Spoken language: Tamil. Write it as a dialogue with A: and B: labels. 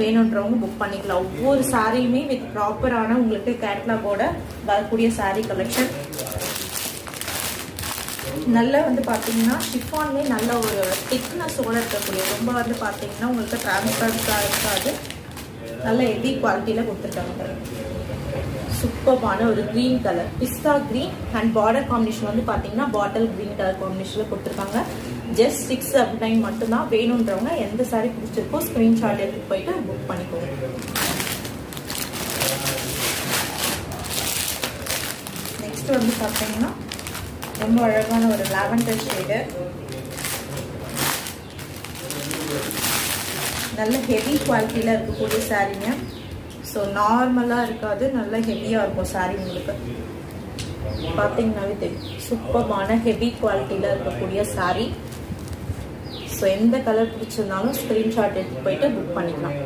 A: வேணுன்றவங்க புக் பண்ணிக்கலாம். ஒவ்வொரு சாரியுமே வித் ப்ராப்பரான உங்களுக்கு கேட்லாகோட வரக்கூடிய சாரி கலெக்ஷன். நல்ல பார்த்தீங்கன்னா ஷிஃபான்லேயே நல்ல ஒரு திக்னஸோட இருக்கக்கூடிய, ரொம்ப பார்த்தீங்கன்னா உங்களுக்கு டிரான்ஸ்பரன்ஸாக இருக்காது, நல்ல ஹெவி குவாலிட்டியில் கொடுத்துருக்காங்க. சூப்பர்பான ஒரு green colour, pista green and border combination பார்த்தீங்கன்னா பாட்டில் க்ரீன் கலர் காம்பினேஷனில் கொடுத்துருக்காங்க. ஜஸ்ட் 679 மட்டும்தான். வேணுன்றவங்க எந்த சாரி பிடிச்சிருக்கோ ஸ்க்ரீன்ஷாட் எடுத்துகிட்டு போயிட்டு புக் பண்ணிக்கோங்க. நெக்ஸ்ட் பார்த்தீங்கன்னா ரொம்ப அழகான ஒரு லாவெண்டர் ஷேடு, நல்ல ஹெவி குவாலிட்டியில் இருக்கக்கூடிய சாரீங்க. ஸோ நார்மலாக இருக்காது, நல்ல ஹெவியாக இருக்கும் சாரீ. உங்களுக்கு பார்த்தீங்கன்னாவே தெரியும், சூப்பர்பான ஹெவி குவாலிட்டியில் இருக்கக்கூடிய சாரீ. ஸோ எந்த கலர் பிடிச்சிருந்தாலும் ஸ்க்ரீன்ஷாட் எடுத்து போயிட்டு புக் பண்ணிக்கலாம்.